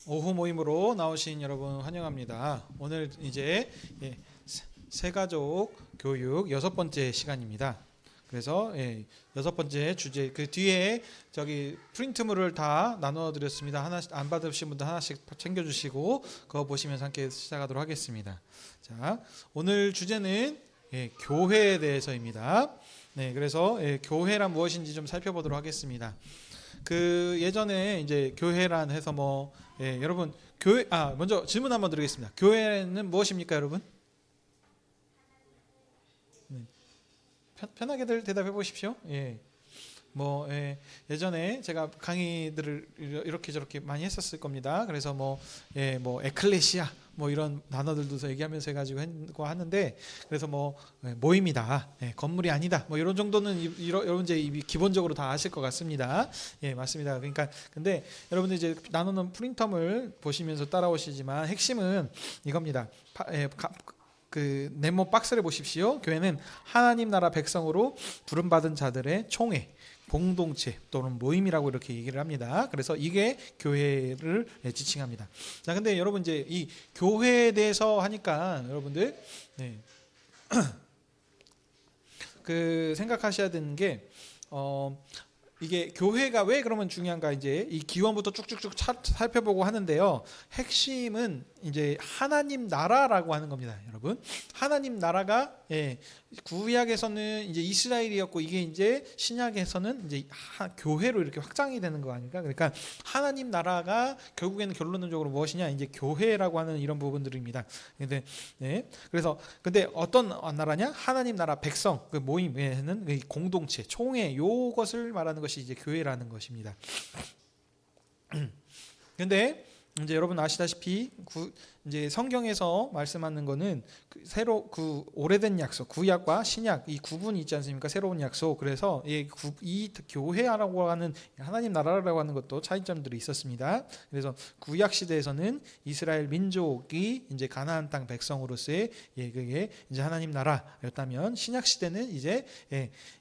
오후 모임으로 나오신 여러분 환영합니다. 오늘 이제 새가족 교육 6번째 시간입니다. 그래서 여섯 번째 주제 그 뒤에 저기 프린트물을 다 나눠 드렸습니다. 하나씩 안 받으신 분들 하나씩 챙겨 주시고 그거 보시면서 함께 시작하도록 하겠습니다. 자, 오늘 주제는 교회에 대해서입니다. 네, 그래서 교회란 무엇인지 좀 살펴보도록 하겠습니다. 그 예전에 이제 교회란 해서 여러분 교회 먼저 질문 한번 드리겠습니다. 교회는 무엇입니까, 여러분? 네. 편하게들 대답해 보십시오. 예전에 제가 강의들을 이렇게 저렇게 많이 했었을 겁니다. 그래서 에클레시아 이런 단어들도 얘기하면서 해가지고 하는데, 그래서 모임이다, 건물이 아니다, 이런 정도는 여러분 이제 기본적으로 다 아실 것 같습니다. 맞습니다. 그러니까 근데 여러분들 이제 나누는 프린터물 보시면서 따라오시지만 핵심은 이겁니다. 그 네모 박스를 보십시오. 교회는 하나님 나라 백성으로 부름받은 자들의 총회, 공동체 또는 모임이라고 이렇게 얘기를 합니다. 그래서 이게 교회를 지칭합니다. 자, 근데 여러분 이제 이 교회에 대해서 하니까 여러분들 그 생각하셔야 되는 게 이게 교회가 왜 그러면 중요한가, 이제 이 기원부터 쭉쭉쭉 살펴보고 하는데요. 핵심은 이제 하나님 나라라고 하는 겁니다, 여러분. 하나님 나라가 구약에서는 이제 이스라엘이었고, 이게 이제 신약에서는 이제 교회로 이렇게 확장이 되는 거 아닙니까? 그러니까 하나님 나라가 결국에는 결론적으로 무엇이냐, 이제 교회라고 하는 이런 부분들입니다. 그래서 근데 어떤 나라냐? 하나님 나라 백성, 그 모임에는 공동체, 총회, 요것을 말하는 것이 이제 교회라는 것입니다. 근데 이제 여러분 아시다시피 이제 성경에서 말씀하는 거는 그 오래된 약속, 구약과 신약 이 구분이 있지 않습니까? 새로운 약속. 그래서 이 교회라고 하는 하나님 나라라고 하는 것도 차이점들이 있었습니다. 그래서 구약 시대에서는 이스라엘 민족이 이제 가나안 땅 백성으로서의 그게 이제 하나님 나라였다면, 신약 시대는 이제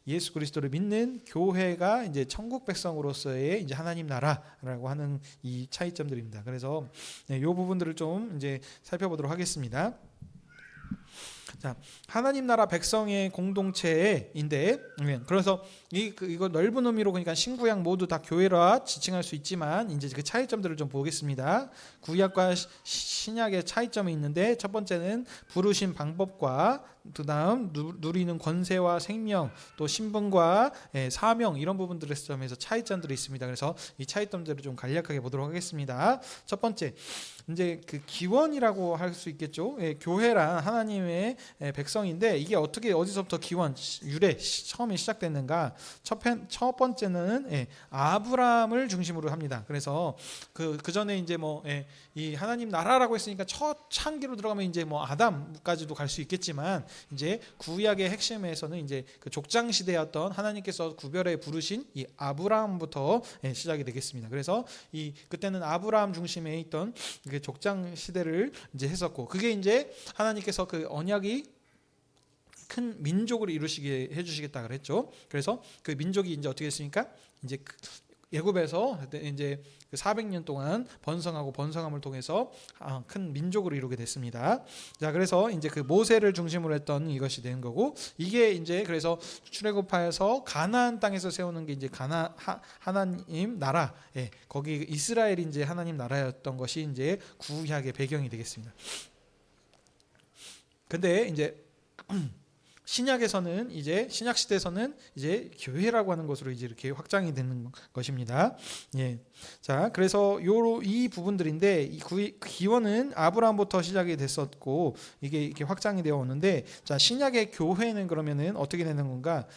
예수 그리스도를 믿는 교회가 이제 천국 백성으로서의 이제 하나님 나라라고 하는 이 차이점들입니다. 그래서 이 부분들을 좀 이제 살펴보도록 하겠습니다. 자, 하나님 나라 백성의 공동체인데, 그래서 이거 넓은 의미로 그러니까 신구약 모두 다 교회라 지칭할 수 있지만, 이제 그 차이점들을 좀 보겠습니다. 구약과 신약의 차이점이 있는데, 첫 번째는 부르신 방법과 그다음 누리는 권세와 생명, 또 신분과 사명, 이런 부분들의 점에서 차이점들이 있습니다. 그래서 이 차이점들을 좀 간략하게 보도록 하겠습니다. 첫 번째, 이제 그 기원이라고 할 수 있겠죠. 교회란 하나님의 백성인데, 이게 어디서부터 기원, 유래, 처음에 시작됐는가? 첫 번째는 아브라함을 중심으로 합니다. 그래서 그 전에 이제 이 하나님 나라라고 했으니까 첫 창기로 들어가면 이제 아담까지도 갈 수 있겠지만, 이제 구약의 핵심에서는 이제 그 족장 시대였던 하나님께서 구별해 부르신 이 아브라함부터 시작이 되겠습니다. 그래서 그때는 아브라함 중심에 있던 그 족장 시대를 이제 했었고, 그게 이제 하나님께서 그 언약이 큰 민족을 이루시게 해주시겠다 그랬죠. 그래서 그 민족이 이제 어떻게 했습니까? 이제 애굽에서 이제 400년 동안 번성함을 통해서 큰 민족으로 이루게 됐습니다. 자, 그래서 이제 그 모세를 중심으로 했던 이것이 된 거고, 이게 이제 그래서 출애굽하여서 가나안 땅에서 세우는 게 이제 하나님 나라, 거기 이스라엘이 이제 하나님 나라였던 것이 이제 구약의 배경이 되겠습니다. 근데 이제 신약에서는 신약 시대에서는 이제 교회라고 하는 것으로 이제 이렇게 확장이 되는 것입니다. 자, 그래서 이 부분들인데, 이 기원은 아브라함부터 시작이 됐었고, 이게 이렇게 확장이 되어 오는데, 자, 신약의 교회는 그러면은 어떻게 되는 건가?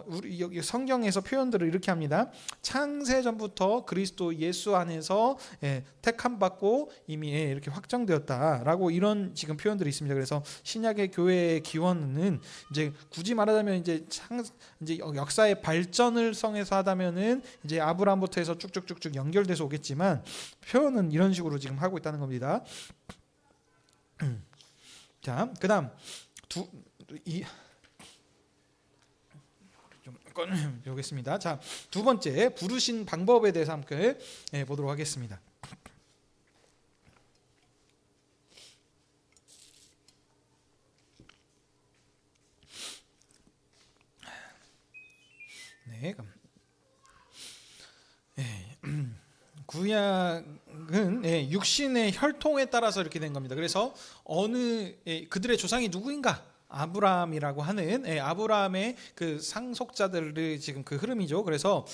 우리 여기 성경에서 표현들을 이렇게 합니다. 창세 전부터 그리스도 예수 안에서 택함 받고 이미 이렇게 확정되었다라고, 이런 지금 표현들이 있습니다. 그래서 신약의 교회의 기원은 이제 굳이 말하자면 이제 역사의 발전을 성에서 하다면은 이제 아브라함부터 해서 쭉쭉쭉쭉 연결돼서 오겠지만, 표현은 이런 식으로 지금 하고 있다는 겁니다. 자, 그다음 좀 보겠습니다. 자, 두 번째 부르신 방법에 대해서 함께 보도록 하겠습니다. 네. 구약은 육신의 혈통에 따라서 이렇게 된 겁니다. 그래서 그들의 조상이 누구인가? 아브라함이라고 하는 아브라함의 그 상속자들의 지금 그 흐름이죠. 그래서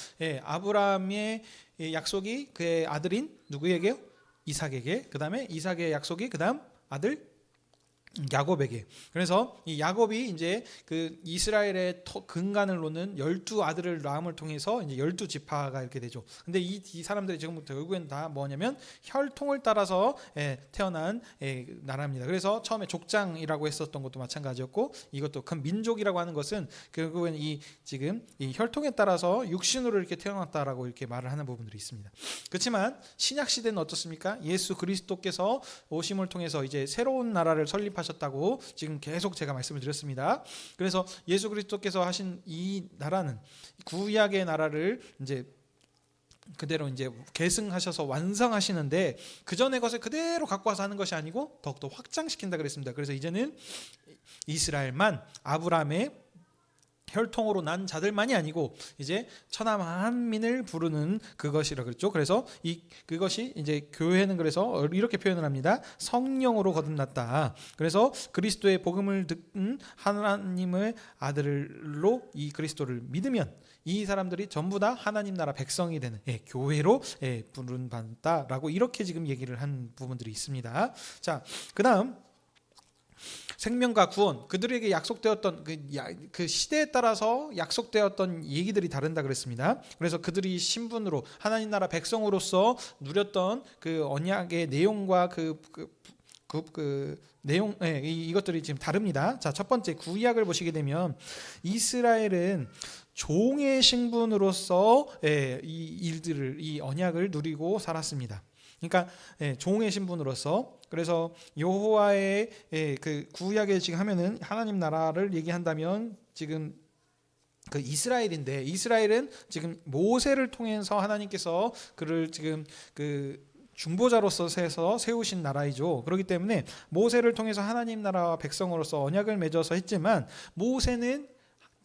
아브라함의 약속이 그의 아들인 누구에게요? 이삭에게. 그다음에 이삭의 약속이 그다음 아들 야곱에게. 그래서 이 야곱이 이제 그 이스라엘의 근간을 놓는 12아들을 낳음을 통해서 이제 12지파가 이렇게 되죠. 근데 이 사람들이 지금부터 결국엔 다 뭐냐면 혈통을 따라서 태어난 나라입니다. 그래서 처음에 족장이라고 했었던 것도 마찬가지였고, 이것도 큰 민족이라고 하는 것은 결국엔 지금 이 혈통에 따라서 육신으로 이렇게 태어났다라고 이렇게 말을 하는 부분들이 있습니다. 그렇지만 신약 시대는 어떻습니까? 예수 그리스도께서 오심을 통해서 이제 새로운 나라를 설립하셨다고 지금 계속 제가 말씀을 드렸습니다. 그래서 예수 그리스도께서 하신 이 나라는 구약의 나라를 이제 그대로 이제 계승하셔서 완성하시는데, 그 전의 것을 그대로 갖고 와서 하는 것이 아니고 더욱더 확장시킨다 그랬습니다. 그래서 이제는 이스라엘만, 아브라함의 혈통으로 난 자들만이 아니고 이제 천하 만민을 부르는 그것이라 그랬죠. 그래서 그것이 이제 교회는 그래서 이렇게 표현을 합니다. 성령으로 거듭났다. 그래서 그리스도의 복음을 듣는 하나님의 아들로 이 그리스도를 믿으면 이 사람들이 전부 다 하나님 나라 백성이 되는 교회로 부름받았다라고 이렇게 지금 얘기를 한 부분들이 있습니다. 자, 그다음 생명과 구원, 그들에게 약속되었던 그 시대에 따라서 약속되었던 얘기들이 다른다 그랬습니다. 그래서 그들이 신분으로 하나님 나라 백성으로서 누렸던 그 언약의 내용과 그 내용, 이것들이 지금 다릅니다. 자, 첫 번째 구약을 보시게 되면 이스라엘은 종의 신분으로서 이 언약을 누리고 살았습니다. 그러니까 종의 신분으로서. 그래서 여호와의 그 구약에 지금 하면은 하나님 나라를 얘기한다면 지금 그 이스라엘인데, 이스라엘은 지금 모세를 통해서 하나님께서 그를 지금 그 중보자로서 세우신 나라이죠. 그렇기 때문에 모세를 통해서 하나님 나라와 백성으로서 언약을 맺어서 했지만, 모세는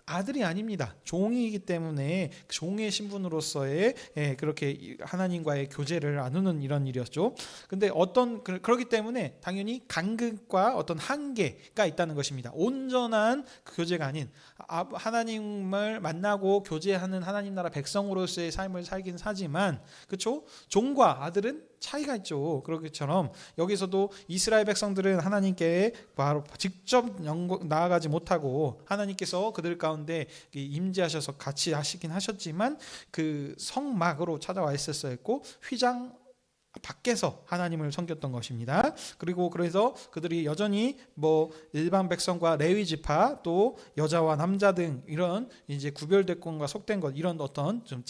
아들이 아닙니다. 종이기 때문에 종의 신분으로서의 그렇게 하나님과의 교제를 나누는 이런 일이었죠. 근데 그렇기 때문에 당연히 간극과 어떤 한계가 있다는 것입니다. 온전한 교제가 아닌 하나님을 만나고 교제하는 하나님 나라 백성으로서의 삶을 살긴 사지만, 그렇죠? 종과 아들은 차이가 있죠. 그렇게처럼 여기서도 이스라엘 백성들은 하나님께 바로 직접 나아가지 못하고 하나님께서 그들 가운데 임재하셔서 같이 하시긴 하셨지만 그 성막으로 찾아와 있었어야 했고 휘장 밖에서 하나님을 섬겼던 것입니다. 그리고 그래서 그들이 여전히 일반 백성과 레위 지파, 또 여자와 남자 등 이런 이제 구별된 것과 속된 것, 이런 어떤 좀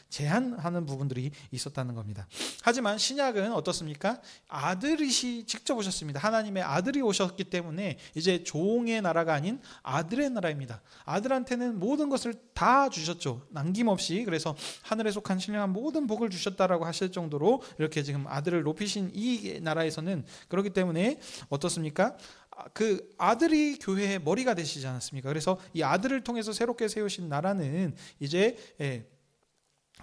제한하는 부분들이 있었다는 겁니다. 하지만 신약은 어떻습니까? 아들이 직접 오셨습니다. 하나님의 아들이 오셨기 때문에 이제 종의 나라가 아닌 아들의 나라입니다. 아들한테는 모든 것을 다 주셨죠. 남김없이. 그래서 하늘에 속한 신령한 모든 복을 주셨다라고 하실 정도로 이렇게 지금 아들을 높이신 이 나라에서는, 그렇기 때문에 어떻습니까? 그 아들이 교회의 머리가 되시지 않았습니까? 그래서 이 아들을 통해서 새롭게 세우신 나라는 이제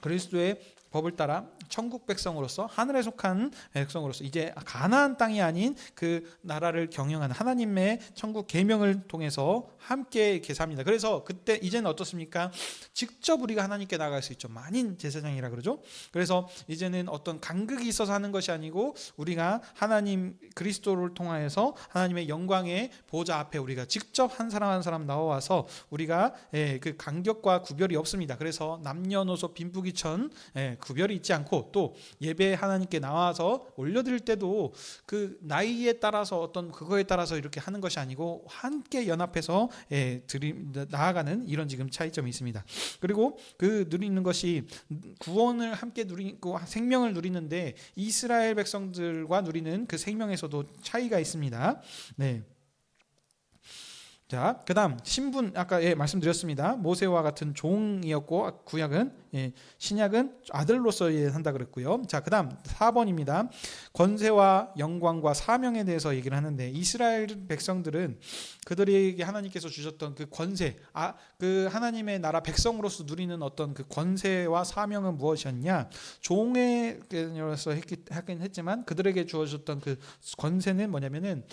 그리스도의 법을 따라 천국 백성으로서, 하늘에 속한 백성으로서 이제 가나안 땅이 아닌 그 나라를 경영하는 하나님의 천국 계명을 통해서 함께 이렇게 삽니다. 그래서 그때 이제는 어떻습니까? 직접 우리가 하나님께 나아갈 수 있죠. 만인 제사장이라 그러죠. 그래서 이제는 어떤 간극이 있어서 하는 것이 아니고 우리가 하나님 그리스도를 통하여서 하나님의 영광의 보좌 앞에 우리가 직접 한 사람 한 사람 나와서 우리가 그 간격과 구별이 없습니다. 그래서 남녀노소 빈부귀천 구별이 있지 않고, 또 예배 하나님께 나와서 올려드릴 때도 그 나이에 따라서 어떤 그거에 따라서 이렇게 하는 것이 아니고 함께 연합해서 나아가는 이런 지금 차이점이 있습니다. 그리고 그 누리는 것이 구원을 함께 누리고 생명을 누리는데 이스라엘 백성들과 누리는 그 생명에서도 차이가 있습니다. 네. 자, 그다음 신분 아까 말씀드렸습니다. 모세와 같은 종이었고 구약은 신약은 아들로서 한다 그랬고요. 자, 그다음 4번입니다. 권세와 영광과 사명에 대해서 얘기를 하는데 이스라엘 백성들은 그들에게 하나님께서 주셨던 그 권세, 그 하나님의 나라 백성으로서 누리는 어떤 그 권세와 사명은 무엇이었냐? 종에서 하긴 했지만 그들에게 주어졌던 그 권세는 뭐냐면은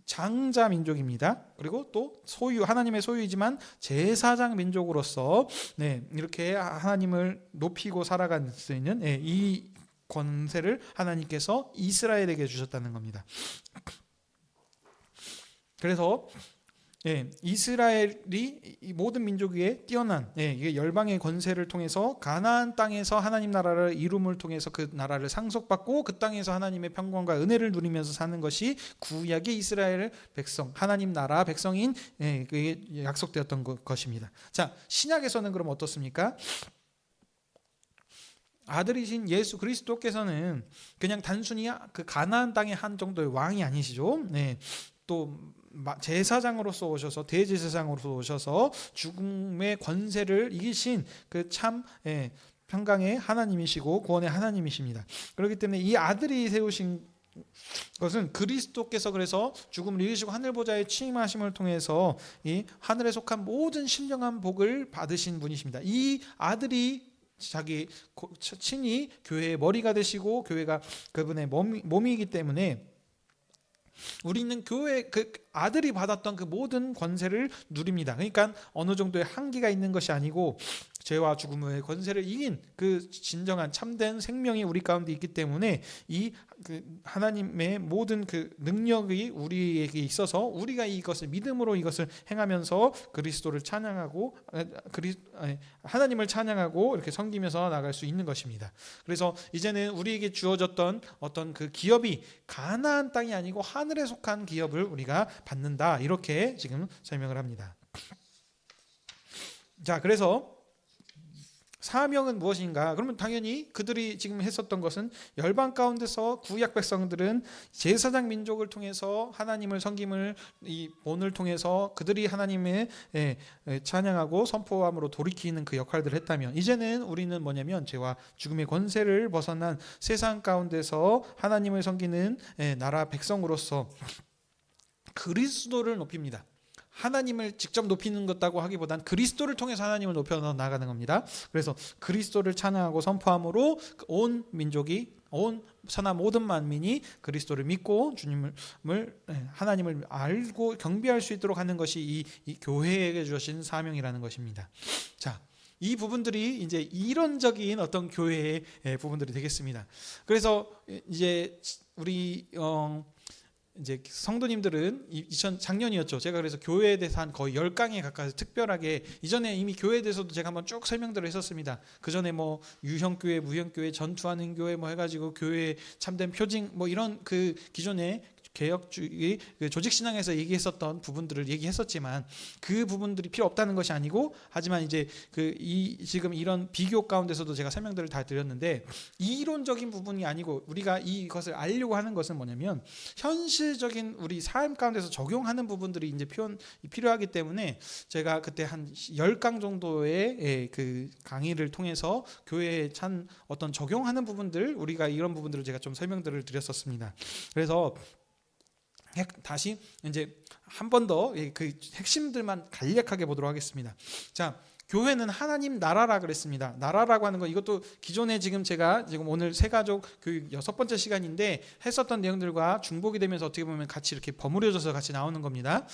장자 민족입니다. 그리고 또 하나님의 소유이지만 제사장 민족으로서 이렇게 하나님을 높이고 살아갈 수 있는 이 권세를 하나님께서 이스라엘에게 주셨다는 겁니다. 그래서 이스라엘이 이 모든 민족 위에 뛰어난 이게 열방의 권세를 통해서 가나안 땅에서 하나님 나라를 이룸을 통해서 그 나라를 상속받고 그 땅에서 하나님의 평강과 은혜를 누리면서 사는 것이 구약의 이스라엘 백성, 하나님 나라 백성인 그게 약속되었던 것입니다. 자, 신약에서는 그럼 어떻습니까? 아들이신 예수 그리스도께서는 그냥 단순히 그 가나안 땅의 한 정도의 왕이 아니시죠. 또 제사장으로서 오셔서 대제사장으로서 오셔서 죽음의 권세를 이기신 그 참 평강의 하나님이시고 구원의 하나님이십니다. 그렇기 때문에 이 아들이 세우신 것은 그리스도께서 그래서 죽음을 이기시고 하늘 보좌에 취임하심을 통해서 이 하늘에 속한 모든 신령한 복을 받으신 분이십니다. 이 아들이 자기 친히 교회의 머리가 되시고 교회가 그분의 몸이기 때문에 우리는 교회 그 아들이 받았던 그 모든 권세를 누립니다. 그러니까 어느 정도의 한계가 있는 것이 아니고 죄와 죽음의 권세를 이긴 그 진정한 참된 생명이 우리 가운데 있기 때문에 이 그 하나님의 모든 그 능력이 우리에게 있어서 우리가 이것을 믿음으로 이것을 행하면서 그리스도를 찬양하고 하나님을 찬양하고 이렇게 섬기면서 나갈 수 있는 것입니다. 그래서 이제는 우리에게 주어졌던 어떤 그 기업이 가나안 땅이 아니고 하늘에 속한 기업을 우리가 받는다, 이렇게 지금 설명을 합니다. 자, 그래서 사명은 무엇인가? 그러면 당연히 그들이 지금 했었던 것은 열방 가운데서 구약 백성들은 제사장 민족을 통해서 하나님을 섬김을 이 본을 통해서 그들이 하나님의 찬양하고 선포함으로 돌이키는 그 역할들을 했다면, 이제는 우리는 뭐냐면 죄와 죽음의 권세를 벗어난 세상 가운데서 하나님을 섬기는 나라 백성으로서 그리스도를 높입니다. 하나님을 직접 높이는 것다고 하기보단 그리스도를 통해서 하나님을 높여 나가는 겁니다. 그래서 그리스도를 찬양하고 선포함으로 온 민족이, 온 천하 모든 만민이 그리스도를 믿고 주님을 하나님을 알고 경배할 수 있도록 하는 것이 이 교회에게 주신 사명이라는 것입니다. 자, 이 부분들이 이제 이론적인 어떤 교회의 부분들이 되겠습니다. 그래서 이제 우리 이제 성도님들은 작년이었죠. 제가 그래서 교회에 대해서 한 거의 10강에 가까이 특별하게, 이전에 이미 교회에 대해서도 제가 한번 쭉 설명들을 했었습니다. 그 전에 뭐 유형교회, 무형교회, 전투하는 교회 뭐 해가지고 교회 참된 표징 뭐 이런 그 기존에 개혁주의 조직 신앙에서 얘기했었던 부분들을 얘기했었지만 그 부분들이 필요 없다는 것이 아니고, 하지만 이제 지금 이런 비교 가운데서도 제가 설명들을 다 드렸는데, 이론적인 부분이 아니고 우리가 이것을 알려고 하는 것은 뭐냐면 현실적인 우리 삶 가운데서 적용하는 부분들이 이제 필요하기 때문에 제가 그때 한 10강 정도의 그 강의를 통해서 교회에 찬 어떤 적용하는 부분들, 우리가 이런 부분들을 제가 좀 설명들을 드렸었습니다. 그래서 다시 이제 한 번 더 그 핵심들만 간략하게 보도록 하겠습니다. 자, 교회는 하나님 나라라 그랬습니다. 나라라고 하는 거, 이것도 기존에 지금 제가 지금 오늘 새가족 교육 6번째 시간인데 했었던 내용들과 중복이 되면서 어떻게 보면 같이 이렇게 버무려져서 같이 나오는 겁니다.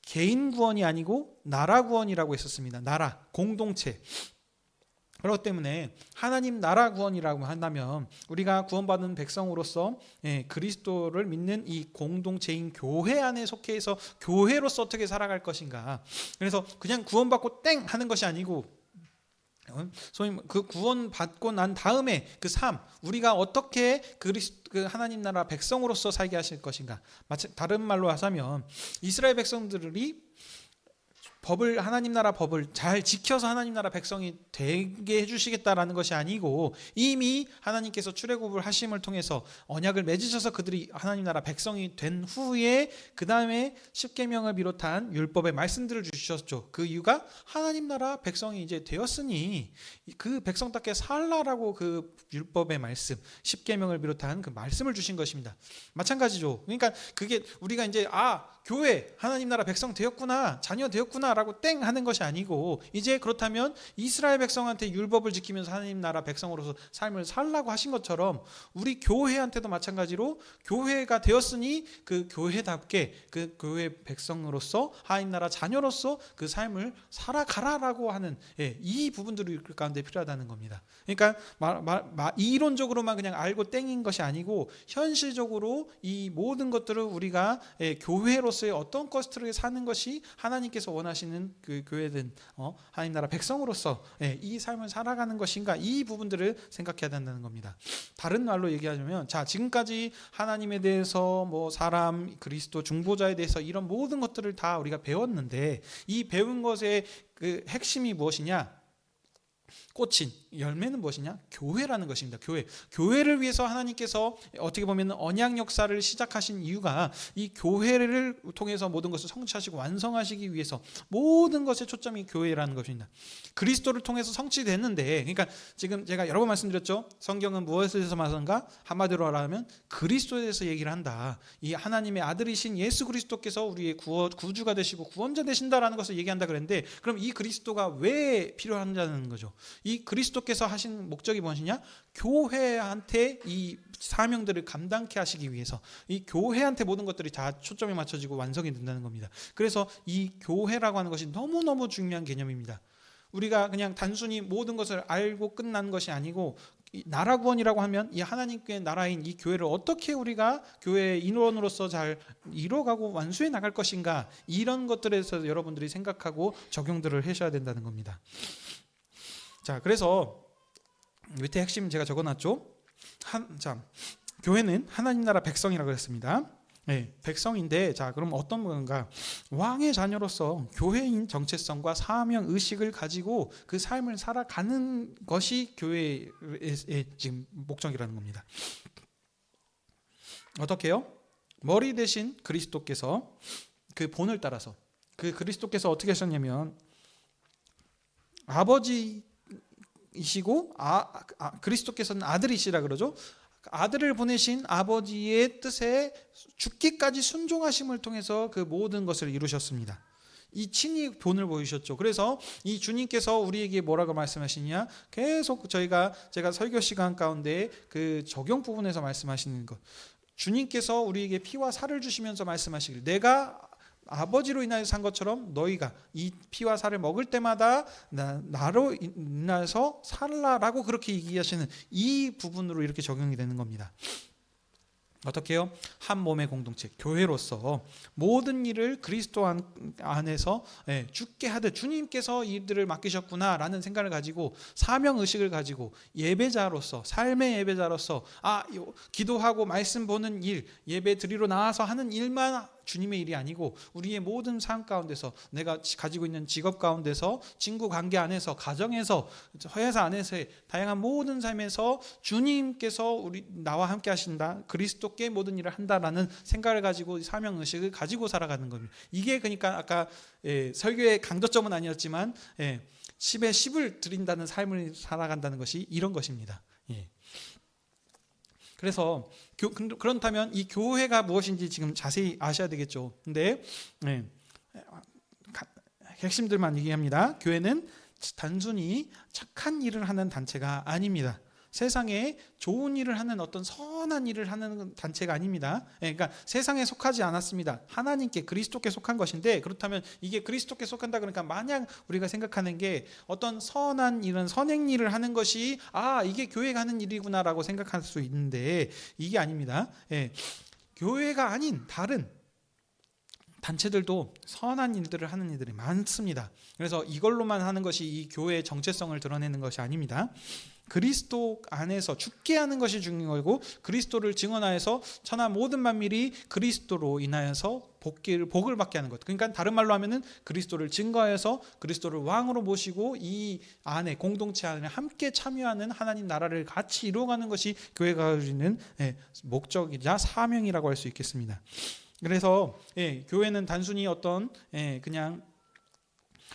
개인 구원이 아니고 나라 구원이라고 했었습니다. 나라, 공동체. 그렇기 때문에 하나님 나라 구원이라고 한다면 우리가 구원받은 백성으로서 그리스도를 믿는 이 공동체인 교회 안에 속해서 교회로서 어떻게 살아갈 것인가. 그래서 그냥 구원받고 땡 하는 것이 아니고, 소위 그 구원받고 난 다음에 그 삶, 우리가 어떻게 그 하나님 나라 백성으로서 살게 하실 것인가. 다른 말로 하자면 이스라엘 백성들이 법을 하나님 나라 법을 잘 지켜서 하나님 나라 백성이 되게 해주시겠다라는 것이 아니고 이미 하나님께서 출애굽을 하심을 통해서 언약을 맺으셔서 그들이 하나님 나라 백성이 된 후에 그 다음에 십계명을 비롯한 율법의 말씀들을 주셨죠. 그 이유가 하나님 나라 백성이 이제 되었으니 그 백성답게 살라라고 그 율법의 말씀, 십계명을 비롯한 그 말씀을 주신 것입니다. 마찬가지죠. 그러니까 그게 우리가 이제 교회 하나님 나라 백성 되었구나, 자녀 되었구나라고 땡 하는 것이 아니고 이제 그렇다면 이스라엘 백성한테 율법을 지키면서 하나님 나라 백성으로서 삶을 살라고 하신 것처럼 우리 교회한테도 마찬가지로 교회가 되었으니 그 교회답게 그 교회 백성으로서 하나님 나라 자녀로서 그 삶을 살아가라라고 하는 이 부분들이 우리 가운데 필요하다는 겁니다. 그러니까 이론적으로만 그냥 알고 땡인 것이 아니고 현실적으로 이 모든 것들을 우리가 교회로서의 어떤 것들을 사는 것이 하나님께서 원하시는 그 교회된 하나님 나라 백성으로서 이 삶을 살아가는 것인가, 이 부분들을 생각해야 된다는 겁니다. 다른 말로 얘기하자면 지금까지 하나님에 대해서 뭐 사람, 그리스도, 중보자에 대해서 이런 모든 것들을 다 우리가 배웠는데 이 배운 것의 그 핵심이 무엇이냐? 꽃인 열매는 무엇이냐? 교회라는 것입니다. 교회를 위해서 하나님께서 어떻게 보면 언약 역사를 시작하신 이유가 이 교회를 통해서 모든 것을 성취하시고 완성하시기 위해서 모든 것의 초점이 교회라는 것입니다. 그리스도를 통해서 성취됐는데, 그러니까 지금 제가 여러 번 말씀드렸죠. 성경은 무엇에 대해서 말하는가? 한마디로 말하면 그리스도에 대해서 얘기를 한다. 이 하나님의 아들이신 예수 그리스도께서 우리의 구주가 되시고 구원자 되신다라는 것을 얘기한다 그랬는데, 그럼 이 그리스도가 왜 필요한다는 거죠? 이 그리스도께서 하신 목적이 무엇이냐? 교회한테 이 사명들을 감당케 하시기 위해서 이 교회한테 모든 것들이 다 초점이 맞춰지고 완성이 된다는 겁니다. 그래서 이 교회라고 하는 것이 너무너무 중요한 개념입니다. 우리가 그냥 단순히 모든 것을 알고 끝난 것이 아니고 나라 구원이라고 하면 이 하나님께 나라인 이 교회를 어떻게 우리가 교회의 인원으로서 잘 이뤄가고 완수해 나갈 것인가, 이런 것들에 대해서 여러분들이 생각하고 적용들을 하셔야 된다는 겁니다. 자, 그래서 밑에 핵심 제가 적어놨죠. 교회는 하나님 나라 백성이라고 했습니다. 백성인데, 그럼 어떤 건가? 왕의 자녀로서 교회인 정체성과 사명 의식을 가지고 그 삶을 살아가는 것이 교회의 지금 목적이라는 겁니다. 어떻게요? 머리 대신 그리스도께서 그 본을 따라서 그 그리스도께서 어떻게 하셨냐면 아버지 이시고 그리스도께서는 아들이시라 그러죠. 아들을 보내신 아버지의 뜻에 죽기까지 순종하심을 통해서 그 모든 것을 이루셨습니다. 이 친히 본을 보이셨죠. 그래서 이 주님께서 우리에게 뭐라고 말씀하시냐? 계속 제가 설교 시간 가운데 그 적용 부분에서 말씀하시는 것. 주님께서 우리에게 피와 살을 주시면서 말씀하시길, 내가 아버지로 인하여 산 것처럼 너희가 이 피와 살을 먹을 때마다 나로 인하여서 살라라고 그렇게 얘기하시는 이 부분으로 이렇게 적용이 되는 겁니다. 어떻게 해요? 한 몸의 공동체, 교회로서 모든 일을 그리스도 안에서 죽게 하듯 주님께서 이들을 맡기셨구나라는 생각을 가지고 사명의식을 가지고 예배자로서, 삶의 예배자로서 기도하고 말씀 보는 일, 예배 드리러 나와서 하는 일만 주님의 일이 아니고 우리의 모든 삶 가운데서, 내가 가지고 있는 직업 가운데서, 친구 관계 안에서, 가정에서, 회사 안에서의 다양한 모든 삶에서 주님께서 나와 함께 하신다, 그리스도께 모든 일을 한다라는 생각을 가지고 사명의식을 가지고 살아가는 겁니다. 이게 그러니까 아까 설교의 강조점은 아니었지만 10에 10을 드린다는 삶을 살아간다는 것이 이런 것입니다. 그래서 그렇다면 이 교회가 무엇인지 지금 자세히 아셔야 되겠죠. 근데 핵심들만 얘기합니다. 교회는 단순히 착한 일을 하는 단체가 아닙니다. 세상에 좋은 일을 하는 어떤 선한 일을 하는 단체가 아닙니다. 그러니까 세상에 속하지 않았습니다. 하나님께, 그리스도께 속한 것인데, 그렇다면 이게 그리스도께 속한다 그러니까 마냥 우리가 생각하는 게 어떤 선한 일은 선행 일을 하는 것이 이게 교회가 하는 일이구나라고 생각할 수 있는데 이게 아닙니다. 교회가 아닌 다른 단체들도 선한 일들을 하는 이들이 많습니다. 그래서 이걸로만 하는 것이 이 교회의 정체성을 드러내는 것이 아닙니다. 그리스도 안에서 죽게 하는 것이 중요한 거고, 그리스도를 증언하여서 천하 모든 만민이 그리스도로 인하여서 복을 받게 하는 것. 그러니까 다른 말로 하면은 그리스도를 증거해서 그리스도를 왕으로 모시고 이 안에 공동체 안에 함께 참여하는 하나님 나라를 같이 이루어가는 것이 교회가 가지는 목적이자 사명이라고 할 수 있겠습니다. 그래서 교회는 단순히 어떤 그냥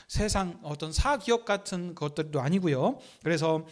세상 어떤 사기업 같은 것들도 아니고요. 그래서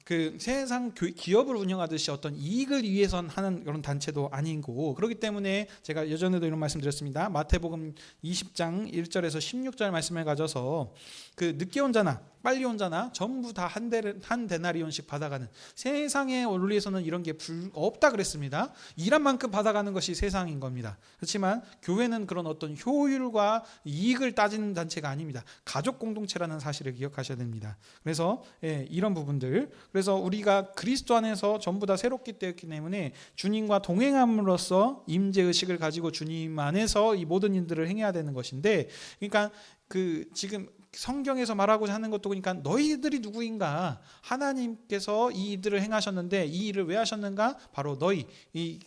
그 세상 기업을 운영하듯이 어떤 이익을 위해서 하는 그런 단체도 아니고, 그렇기 때문에 제가 예전에도 이런 말씀 드렸습니다. 마태복음 20장 1절에서 16절 말씀을 가져서 그 늦게 온 자나 빨리 온 자나 전부 다 한 데나리온씩 받아가는, 세상의 원리에서는 이런 게 없다 그랬습니다. 일한 만큼 받아가는 것이 세상인 겁니다. 그렇지만 교회는 그런 어떤 효율과 이익을 따지는 단체가 아닙니다. 가족 공동체라는 사실을 기억하셔야 됩니다. 그래서 이런 부분들, 그래서 우리가 그리스도 안에서 전부 다 새롭게 되었기 때문에 주님과 동행함으로써 임재의식을 가지고 주님 안에서 이 모든 일들을 행해야 되는 것인데, 그러니까 그 지금 성경에서 말하고자 하는 것도, 그러니까 너희들이 누구인가, 하나님께서 이 일들을 행하셨는데 이 일을 왜 하셨는가, 바로 너희 이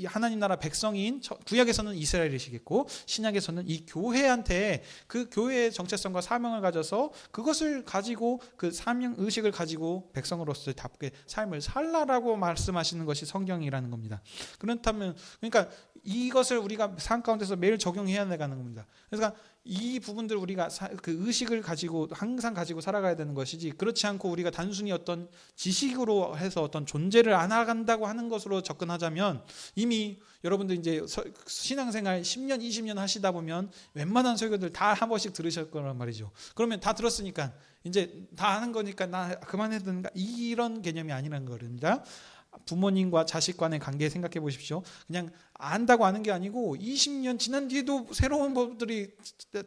하나님 나라 백성인, 구약에서는 이스라엘이시겠고 신약에서는 이 교회한테 그 교회의 정체성과 사명을 가져서 그것을 가지고 그 사명 의식을 가지고 백성으로서 답게 삶을 살라라고 말씀하시는 것이 성경이라는 겁니다. 그렇다면 그러니까 이것을 우리가 삶 가운데서 매일 적용해야 되는 겁니다. 그러니까 이 부분들 우리가 그 의식을 가지고 항상 가지고 살아가야 되는 것이지, 그렇지 않고 우리가 단순히 어떤 지식으로 해서 어떤 존재를 알아간다고 하는 것으로 접근하자면, 이미 여러분들 이제 신앙생활 10년 20년 하시다 보면 웬만한 설교들 다 한 번씩 들으실 거란 말이죠. 그러면 다 들었으니까 이제 다 아는 거니까 나 그만해도 되는가, 이런 개념이 아니라는 겁니다. 부모님과 자식 간의 관계 생각해 보십시오. 그냥 안다고 아는 게 아니고 20년 지난 뒤에도 새로운 법들이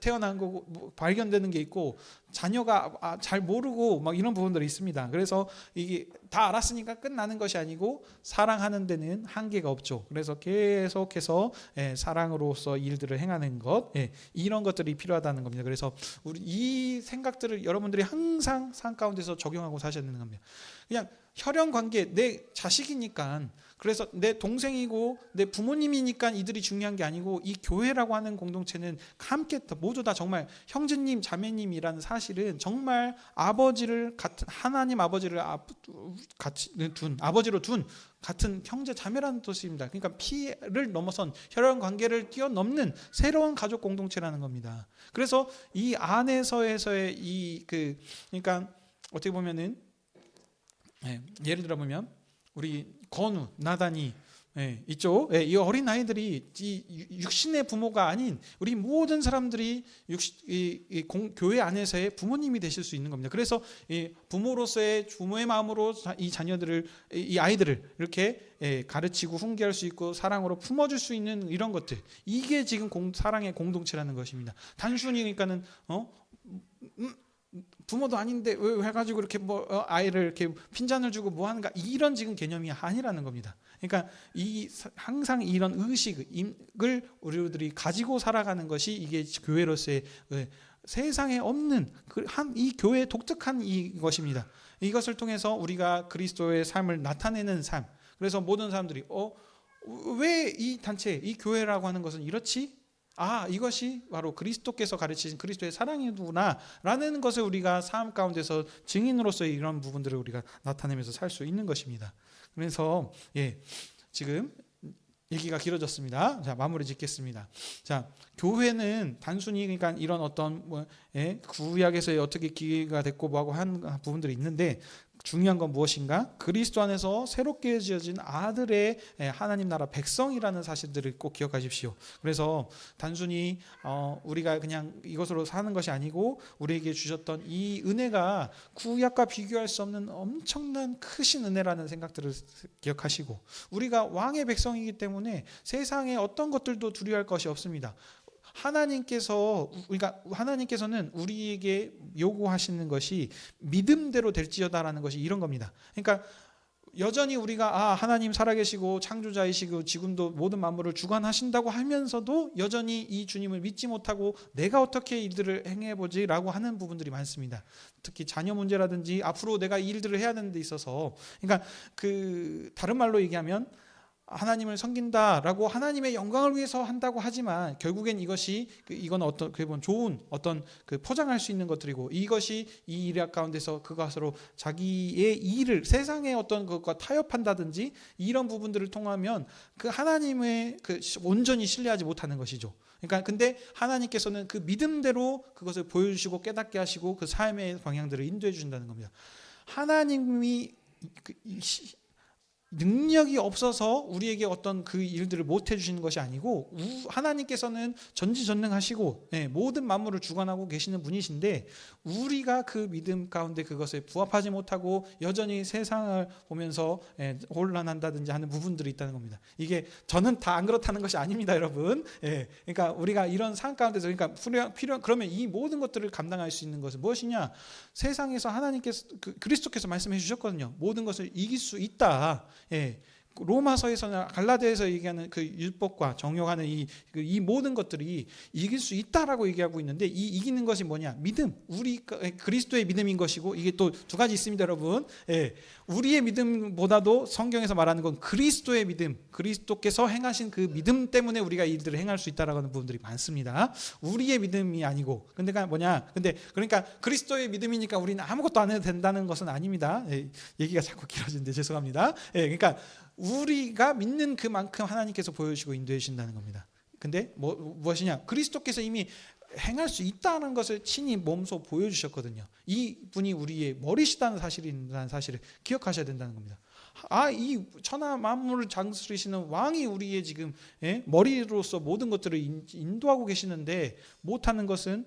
태어난 거고 발견되는 게 있고, 자녀가 잘 모르고 막 이런 부분들이 있습니다. 그래서 이게 다 알았으니까 끝나는 것이 아니고 사랑하는 데는 한계가 없죠. 그래서 계속해서 사랑으로서 일들을 행하는 것, 이런 것들이 필요하다는 겁니다. 그래서 우리 이 생각들을 여러분들이 항상 삶 가운데서 적용하고 사셔야 되는 겁니다. 그냥 혈연 관계, 내 자식이니까, 그래서 내 동생이고 내 부모님이니까 이들이 중요한 게 아니고, 이 교회라고 하는 공동체는 함께 모두 다 정말 형제님 자매님이라는 사실은 정말 아버지를 같은 하나님 아버지를 같이 둔 아버지로 둔 같은 형제 자매라는 뜻입니다. 그러니까 피를 넘어선 혈연 관계를 뛰어넘는 새로운 가족 공동체라는 겁니다. 그래서 이 안에서의 그러니까 어떻게 보면은 예를 들어 보면 우리 건우, 나단이 이쪽 이 어린 아이들이 이 육신의 부모가 아닌 우리 모든 사람들이 교회 안에서의 부모님이 되실 수 있는 겁니다. 그래서 부모로서의 부모의 마음으로 이 자녀들을, 이 아이들을 이렇게 가르치고 훈계할 수 있고 사랑으로 품어줄 수 있는 이런 것들, 이게 지금 사랑의 공동체라는 것입니다. 단순히 그러니까는 부모도 아닌데 왜 해가지고 이렇게 아이를 이렇게 핀잔을 주고 뭐 하는가, 이런 지금 개념이 아니라는 겁니다. 그러니까 항상 이런 의식을 우리들이 가지고 살아가는 것이 이게 교회로서의 세상에 없는 이 교회의 독특한 이것입니다. 이것을 통해서 우리가 그리스도의 삶을 나타내는 삶. 그래서 모든 사람들이 왜 이 단체, 이 교회라고 하는 것은 이렇지? 이것이 바로 그리스도께서 가르치신 그리스도의 사랑이구나 라는 것을 우리가 삶 가운데서 증인으로서 이런 부분들을 우리가 나타내면서 살 수 있는 것입니다. 그래서 지금 얘기가 길어졌습니다. 자, 마무리 짓겠습니다. 자, 교회는 단순히 그러니까 이런 어떤 구약에서 어떻게 기회가 됐고 뭐하고 한 부분들이 있는데, 중요한 건 무엇인가? 그리스도 안에서 새롭게 지어진 아들의 하나님 나라 백성이라는 사실들을 꼭 기억하십시오. 그래서 단순히 우리가 그냥 이것으로 사는 것이 아니고, 우리에게 주셨던 이 은혜가 구약과 비교할 수 없는 엄청난 크신 은혜라는 생각들을 기억하시고, 우리가 왕의 백성이기 때문에 세상에 어떤 것들도 두려워할 것이 없습니다. 하나님께서는 우리에게 요구하시는 것이 믿음대로 될지어다라는 것이 이런 겁니다. 그러니까 여전히 우리가 하나님 살아계시고 창조자이시고 지금도 모든 만물을 주관하신다고 하면서도 여전히 이 주님을 믿지 못하고 내가 어떻게 일들을 행해보지라고 하는 부분들이 많습니다. 특히 자녀 문제라든지 앞으로 내가 이 일들을 해야 되는 데 있어서, 그러니까 다른 말로 얘기하면 하나님을 섬긴다라고 하나님의 영광을 위해서 한다고 하지만 결국엔 이건 어떤 좋은 어떤 포장할 수 있는 것들이고 이것이 이 일 가운데서 그것으로 자기의 일을 세상의 어떤 것과 타협한다든지 이런 부분들을 통하면 그 하나님의 온전히 신뢰하지 못하는 것이죠. 그러니까 근데 하나님께서는 그 믿음대로 그것을 보여주시고 깨닫게 하시고 그 삶의 방향들을 인도해 주신다는 겁니다. 하나님이 능력이 없어서 우리에게 어떤 그 일들을 못 해주시는 것이 아니고 하나님께서는 전지전능하시고 모든 만물을 주관하고 계시는 분이신데 우리가 그 믿음 가운데 그것에 부합하지 못하고 여전히 세상을 보면서 혼란한다든지 하는 부분들이 있다는 겁니다. 이게 저는 다 안 그렇다는 것이 아닙니다, 여러분. 그러니까 우리가 이런 상황 가운데서 그러면 이 모든 것들을 감당할 수 있는 것은 무엇이냐? 세상에서 하나님께서 그리스도께서 말씀해 주셨거든요. 모든 것을 이길 수 있다. 로마서에서나 갈라디아에서 얘기하는 그 율법과 정욕하는 이 모든 것들이 이길 수 있다라고 얘기하고 있는데 이 이기는 것이 뭐냐? 믿음, 우리 그리스도의 믿음인 것이고 이게 또 두 가지 있습니다, 여러분. 우리의 믿음보다도 성경에서 말하는 건 그리스도의 믿음, 그리스도께서 행하신 그 믿음 때문에 우리가 이 일들을 행할 수 있다라고 하는 부분들이 많습니다. 우리의 믿음이 아니고, 근데 뭐냐? 그러니까 그리스도의 믿음이니까 우리는 아무것도 안 해도 된다는 것은 아닙니다. 얘기가 자꾸 길어지는데 죄송합니다. 그러니까 우리가 믿는 그만큼 하나님께서 보여주시고 인도해 주신다는 겁니다. 근데 무엇이냐? 그리스도께서 이미 행할 수 있다는 것을 친히 몸소 보여주셨거든요. 이 분이 우리의 머리시다는 사실을 기억하셔야 된다는 겁니다. 이 천하 만물을 장수하시는 왕이 우리의 지금 머리로서 모든 것들을 인도하고 계시는데 못하는 것은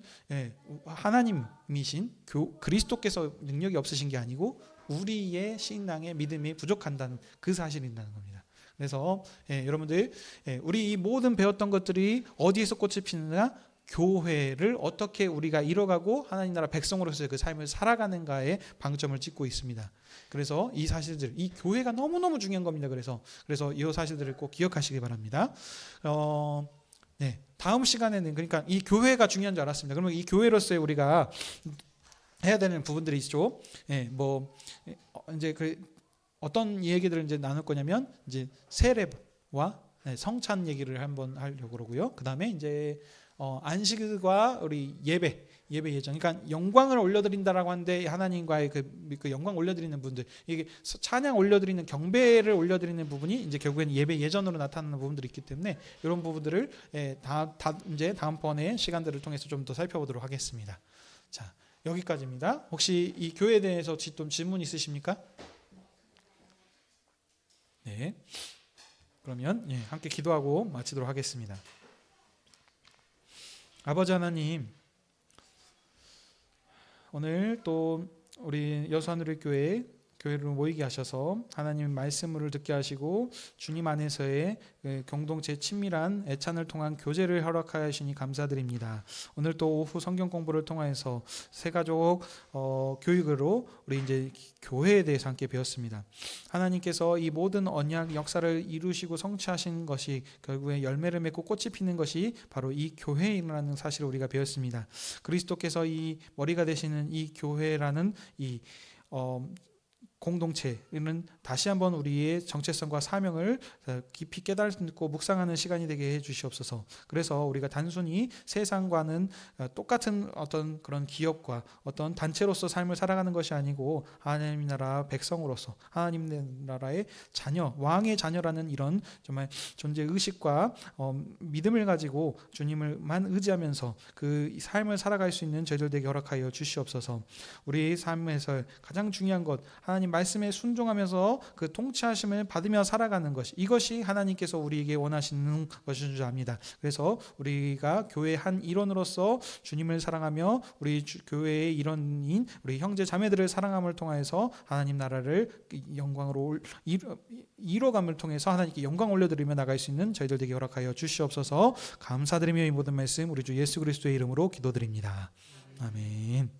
하나님이신 그리스도께서 능력이 없으신 게 아니고 우리의 신앙의 믿음이 부족한다는 그 사실이 있다는 겁니다. 그래서 여러분들 우리 이 모든 배웠던 것들이 어디에서 꽃을 피느냐? 교회를 어떻게 우리가 이뤄가고 하나님 나라 백성으로서의 그 삶을 살아가는가에 방점을 찍고 있습니다. 그래서 이 사실들, 이 교회가 너무너무 중요한 겁니다. 그래서 이 사실들을 꼭 기억하시기 바랍니다. 다음 시간에는 그러니까 이 교회가 중요한 줄 알았습니다. 그러면 이 교회로서의 우리가 해야 되는 부분들이 있죠. 이제 어떤 얘기들을 이제 나눌 거냐면 이제 세례와 성찬 얘기를 한번 하려고 그러고요. 그다음에 이제 안식일과 우리 예배 예정. 그러니까 영광을 올려드린다라고 하는데 하나님과의 그 영광 올려드리는 분들, 이게 찬양 올려드리는 경배를 올려드리는 부분이 이제 결국에는 예배 예전으로 나타나는 부분들이 있기 때문에 이런 부분들을 이제 다음번에 시간들을 통해서 좀 더 살펴보도록 하겠습니다. 자, 여기까지입니다. 혹시 이 교회에 대해서 좀 질문 있으십니까? 네. 그러면 함께 기도하고 마치도록 하겠습니다. 아버지 하나님, 오늘 또 우리 여수하늘교회를 모이게 하셔서 하나님 말씀을 듣게 하시고 주님 안에서의 공동체 친밀한 애찬을 통한 교제를 허락하여 주시니 감사드립니다. 오늘 또 오후 성경 공부를 통해서 새가족 교육으로 우리 이제 교회에 대해서 함께 배웠습니다. 하나님께서 이 모든 언약 역사를 이루시고 성취하신 것이 결국에 열매를 맺고 꽃이 피는 것이 바로 이 교회라는 사실을 우리가 배웠습니다. 그리스도께서 이 머리가 되시는 이 교회라는 이 공동체는 다시 한번 우리의 정체성과 사명을 깊이 깨닫고 묵상하는 시간이 되게 해 주시옵소서. 그래서 우리가 단순히 세상과는 똑같은 어떤 그런 기업과 어떤 단체로서 삶을 살아가는 것이 아니고 하나님 나라 백성으로서 하나님 나라의 자녀, 왕의 자녀라는 이런 정말 존재 의식과 믿음을 가지고 주님을만 의지하면서 그 삶을 살아갈 수 있는 저희들 되게 허락하여 주시옵소서. 우리의 삶에서 가장 중요한 것, 하나님 말씀에 순종하면서 그 통치하심을 받으며 살아가는 것, 이것이 하나님께서 우리에게 원하시는 것인 줄 압니다. 그래서 우리가 교회의 한 일원으로서 주님을 사랑하며 우리 교회의 일원인 우리 형제 자매들을 사랑함을 통해서 하나님 나라를 영광으로 이뤄감을 통해서 하나님께 영광 올려드리며 나갈 수 있는 저희들 되게 허락하여 주시옵소서. 감사드리며 이 모든 말씀 우리 주 예수 그리스도의 이름으로 기도드립니다. 아멘.